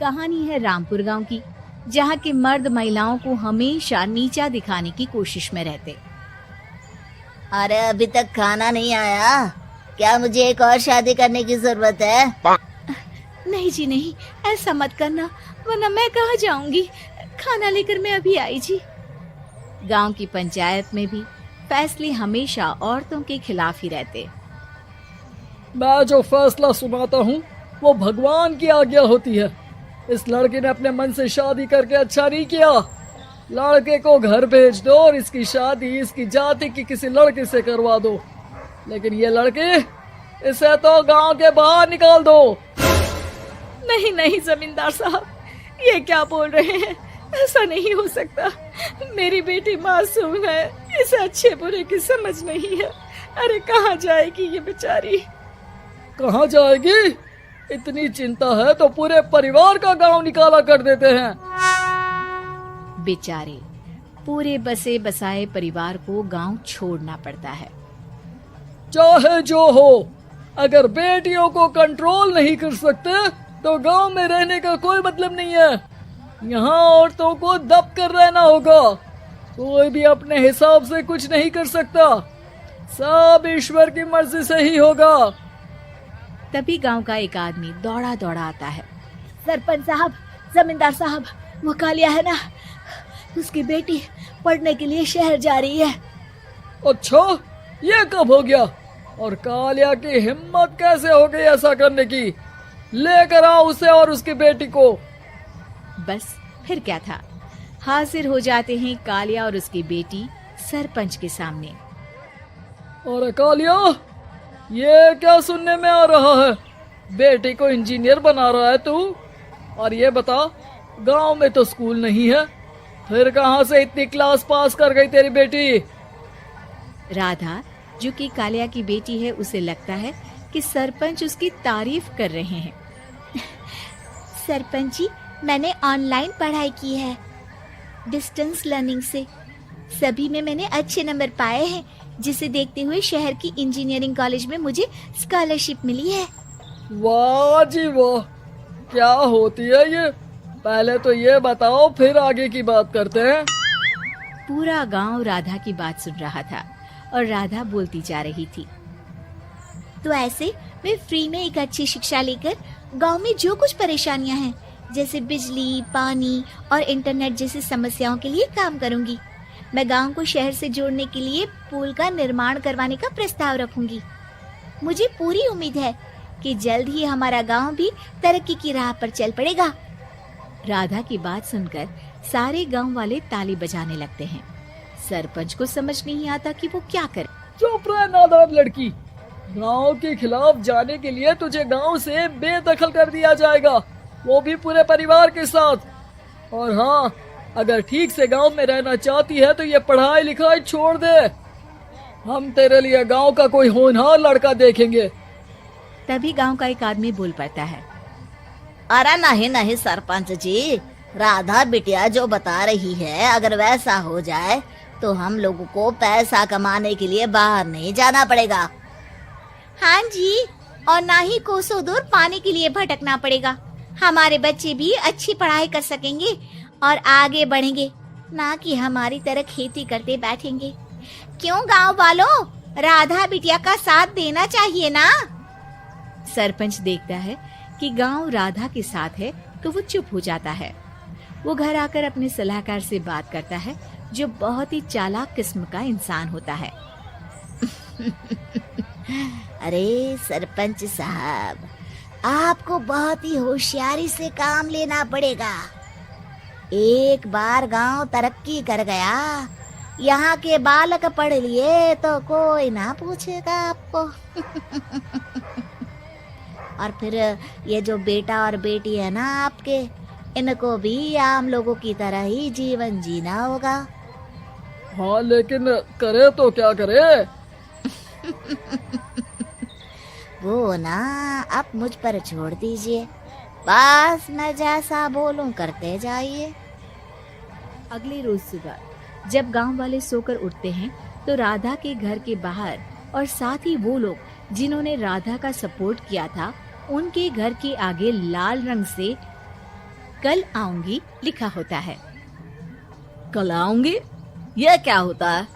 कहानी है रामपुर गांव की, जहां के मर्द महिलाओं को हमेशा नीचा दिखाने की कोशिश में रहते। अरे अभी तक खाना नहीं आया, क्या मुझे एक और शादी करने की जरूरत है? नहीं जी नहीं, ऐसा मत करना, वरना मैं कहाँ जाऊंगी। खाना लेकर मैं अभी आई जी। गांव की पंचायत में भी फैसले हमेशा औरतों के खिलाफ ही रहते। मैं जो फैसला सुनाता हूँ वो भगवान की आज्ञा होती है। इस लड़के ने अपने मन से शादी करके अच्छा नहीं किया। लड़के को घर भेज दो और इसकी शादी इसकी जाति की किसी लड़के से करवा दो, लेकिन ये लड़के, इसे तो गांव के बाहर निकाल दो। नहीं नहीं जमींदार साहब, ये क्या बोल रहे हैं? ऐसा नहीं हो सकता। मेरी बेटी मासूम है, इसे अच्छे बुरे की समझ नहीं है। अरे कहाँ जाएगी ये बेचारी? कहाँ जाएगी? इतनी चिंता है तो पूरे परिवार का गांव निकाला कर देते हैं। बेचारे पूरे बसे बसाए परिवार को गांव छोड़ना पड़ता है। चाहे जो हो, अगर बेटियों को कंट्रोल नहीं कर सकते तो गांव में रहने का कोई मतलब नहीं है। यहाँ औरतों को दब कर रहना होगा। कोई भी अपने हिसाब से कुछ नहीं कर सकता, सब ईश्वर की मर्जी से ही होगा। तभी गांव का एक आदमी दौड़ा दौड़ा आता है। सरपंच साहब, जमींदार साहब, वो कालिया है ना, उसकी बेटी पढ़ने के लिए शहर जा रही है। अच्छा, ये कब हो गया? और कालिया की हिम्मत कैसे हो गई ऐसा करने की? लेकर आओ उसे और उसकी बेटी को। बस फिर क्या था, हाजिर हो जाते हैं कालिया और उसकी बेटी सरपंच के सामने। और कालिया, ये क्या सुनने में आ रहा है? बेटी को इंजीनियर बना रहा है तू? और ये बता, गांव में तो स्कूल नहीं है, फिर कहां से इतनी क्लास पास कर गई तेरी बेटी? राधा, जो कि कालिया की बेटी है, उसे लगता है कि सरपंच उसकी तारीफ कर रहे हैं। सरपंच जी, मैंने ऑनलाइन पढ़ाई की है, डिस्टेंस लर्निंग से। सभी में मैंने अच्छे नंबर पाए हैं, जिसे देखते हुए शहर की इंजीनियरिंग कॉलेज में मुझे स्कॉलरशिप मिली है। वाह जी वाह, क्या होती है ये? पहले तो ये बताओ, फिर आगे की बात करते हैं। पूरा गांव राधा की बात सुन रहा था और राधा बोलती जा रही थी। तो ऐसे मैं फ्री में एक अच्छी शिक्षा लेकर गांव में जो कुछ परेशानियां हैं, जैसे बिजली, पानी और इंटरनेट जैसी समस्याओं के लिए काम करूंगी। मैं गांव को शहर से जोड़ने के लिए पुल का निर्माण करवाने का प्रस्ताव रखूंगी। मुझे पूरी उम्मीद है कि जल्द ही हमारा गांव भी तरक्की की राह पर चल पड़ेगा। राधा की बात सुनकर सारे गांव वाले ताली बजाने लगते हैं। सरपंच को समझ नहीं आता कि वो क्या करे। चुप रह नादान लड़की, गांव के खिलाफ जाने के लिए तुझे गांव से बेदखल कर दिया जाएगा, वो भी पूरे परिवार के साथ। और हाँ, अगर ठीक से गांव में रहना चाहती है तो ये पढ़ाई लिखाई छोड़ दे। हम तेरे लिए गांव का कोई होनहार लड़का देखेंगे। तभी गांव का एक आदमी बोल पड़ता है। अरे नहीं नहीं सरपंच जी, राधा बिटिया जो बता रही है, अगर वैसा हो जाए तो हम लोगों को पैसा कमाने के लिए बाहर नहीं जाना पड़ेगा। हाँ जी, और ना ही कोसों दूर पानी के लिए भटकना पड़ेगा। हमारे बच्चे भी अच्छी पढ़ाई कर सकेंगे और आगे बढ़ेंगे, ना कि हमारी तरह खेती करते बैठेंगे। क्यों गांव वालों, राधा बिटिया का साथ देना चाहिए ना। सरपंच देखता है कि गांव राधा के साथ है तो वो चुप हो जाता है। वो घर आकर अपने सलाहकार से बात करता है, जो बहुत ही चालाक किस्म का इंसान होता है। अरे सरपंच साहब, आपको बहुत ही होशियारी से काम लेना पड़ेगा। एक बार गांव तरक्की कर गया, यहाँ के बालक पढ़ लिए तो कोई ना पूछेगा आपको। और फिर ये जो बेटा और बेटी है ना आपके, इनको भी आम लोगों की तरह ही जीवन जीना होगा। हाँ, लेकिन करे तो क्या करे? वो ना आप मुझ पर छोड़ दीजिए, बस मैं जैसा बोलूं करते जाइए। अगले रोज सुबह जब गांव वाले सोकर उठते हैं तो राधा के घर के बाहर और साथ ही वो लोग जिन्होंने राधा का सपोर्ट किया था, उनके घर के आगे लाल रंग से कल आऊंगी लिखा होता है। कल आऊंगी, ये क्या होता है?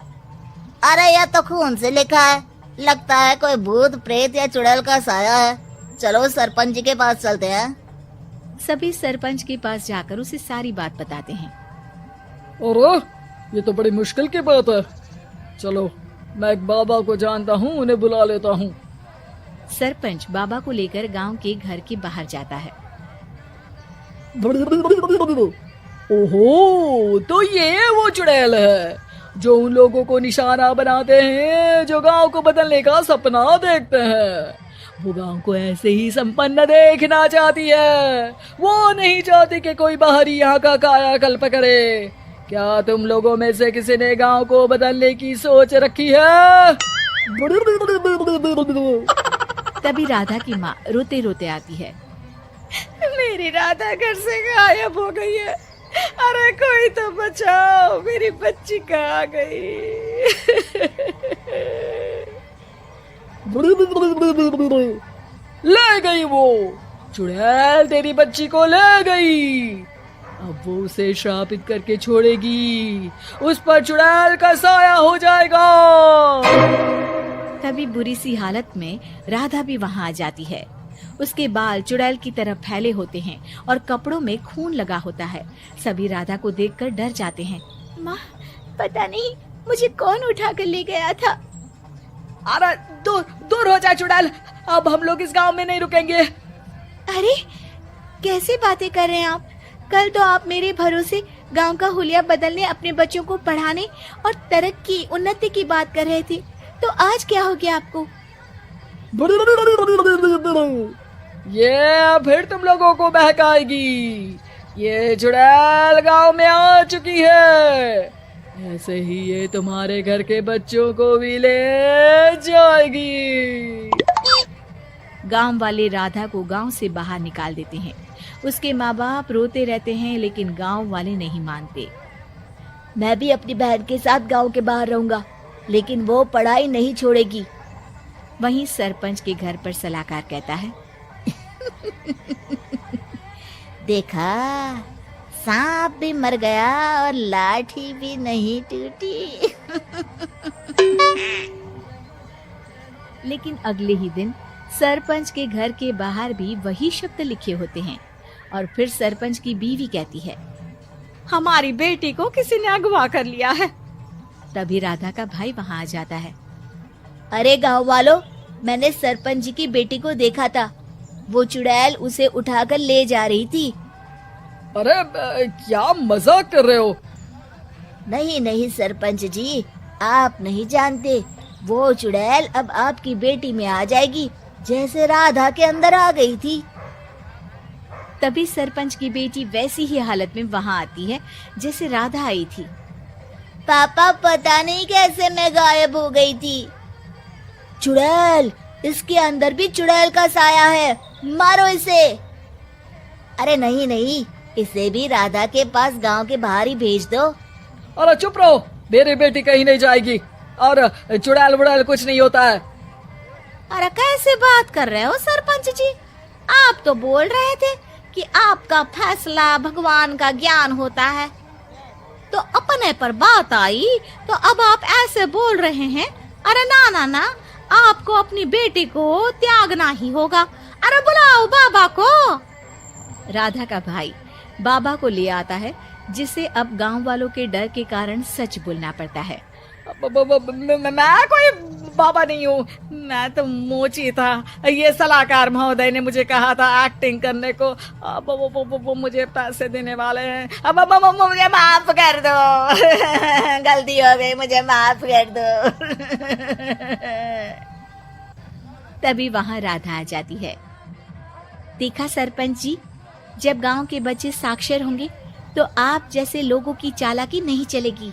अरे यह तो खून से लिखा है, लगता है कोई भूत प्रेत या चुड़ैल का साया है। चलो सरपंच जी के पास चलते हैं। सभी सरपंच के पास जाकर उसे सारी बात बताते हैं। अरे ये तो बड़ी मुश्किल की बात है। चलो मैं एक बाबा को जानता हूँ, उन्हें बुला लेता हूँ। सरपंच बाबा को लेकर गांव के घर के बाहर जाता है। ओहो, तो ये वो चुड़ैल है जो उन लोगों को निशाना बनाते हैं जो गांव को बदलने का सपना देखते हैं। वो गांव को ऐसे ही संपन्न देखना चाहती है, वो नहीं चाहती कि कोई बाहरी यहाँ का कायाकल्प करे। क्या तुम लोगों में से किसी ने गांव को बदलने की सोच रखी है? तभी राधा की माँ रोते रोते आती है। मेरी राधा घर से गायब हो गई है। अरे कोई तो बचाओ, मेरी बच्ची कहाँ गई? ले गई वो चुड़ैल, तेरी बच्ची को ले गई। अब वो उसे श्रापित करके छोड़ेगी, उस पर चुड़ैल का साया हो जाएगा। तभी बुरी सी हालत में राधा भी वहाँ आ जाती है। उसके बाल चुड़ैल की तरह फैले होते हैं और कपड़ों में खून लगा होता है। सभी राधा को देखकर डर जाते हैं। माँ, पता नहीं मुझे कौन उठा कर ले गया था। अरे दूर दूर हो जा चुड़ैल, अब हम लोग इस गांव में नहीं रुकेंगे। अरे कैसी बातें कर रहे हैं आप? कल तो आप मेरे भरोसे गांव का हुलिया बदलने, अपने बच्चों को पढ़ाने और तरक्की उन्नति की बात कर रहे थे, तो आज क्या हो गया आपको? ये फिर तुम लोगों को बहकाएगी। ये चुड़ैल गांव में आ चुकी है, ऐसे ही ये तुम्हारे घर के बच्चों को भी ले जाएगी। गांव वाले राधा को गांव से बाहर निकाल देते हैं। उसके माँ बाप रोते रहते हैं, लेकिन गांव वाले नहीं मानते। मैं भी अपनी बहन के साथ गांव के बाहर रहूंगा, लेकिन वो पढ़ाई नहीं छोड़ेगी। वहीं सरपंच के घर पर सलाहकार कहता है। देखा, सांप भी मर गया और लाठी भी नहीं टूटी। लेकिन अगले ही दिन सरपंच के घर के बाहर भी वही शब्द लिखे होते हैं। और फिर सरपंच की बीवी कहती है, हमारी बेटी को किसी ने अगवा कर लिया है। तभी राधा का भाई वहाँ आ जाता है। अरे गांव वालों, मैंने सरपंच जी की बेटी को देखा था। वो चुड़ैल उसे उठाकर ले जा रही थी। अरे क्या मजाक कर रहे हो? नहीं नहीं सरपंच जी, आप नहीं जानते। वो चुड़ैल अब आपकी बेटी में आ जाएगी, जैसे राधा के अंदर आ गई थी। तभी सरपंच की बेटी वैसी ही हालत में वहाँ आती है जैसे राधा आई थी। पापा, पता नहीं कैसे मैं गायब हो गई थी। चुड़ैल, इसके अंदर भी चुड़ैल का साया है, मारो इसे। अरे नहीं नहीं, इसे भी राधा के पास गांव के बाहर ही भेज दो। अरे चुप रहो, मेरी बेटी कहीं नहीं जाएगी और चुड़ैल वुड़ैल कुछ नहीं होता है। अरे कैसे बात कर रहे हो सरपंच जी? आप तो बोल रहे थे कि आपका फैसला भगवान का ज्ञान होता है, तो अपने पर बात आई तो अब आप ऐसे बोल रहे हैं। अरे ना ना ना, आपको अपनी बेटी को त्यागना ही होगा। अरे बुलाओ बाबा को। राधा का भाई बाबा को ले आता है, जिसे अब गांव वालों के डर के कारण सच बोलना पड़ता है। मैं कोई बाबा नहीं हूँ, मैं तो मोची था। ये सलाहकार महोदय ने मुझे कहा था एक्टिंग करने को। अब वो मुझे पैसे देने वाले हैं। अब मुझे माफ कर दो। गलती हो गई, मुझे माफ कर दो। तभी वहाँ राधा आ जाती है। देखा सरपंच जी, जब गांव के बच्चे साक्षर होंगे तो आप जैसे लोगों की चालाकी नहीं चलेगी।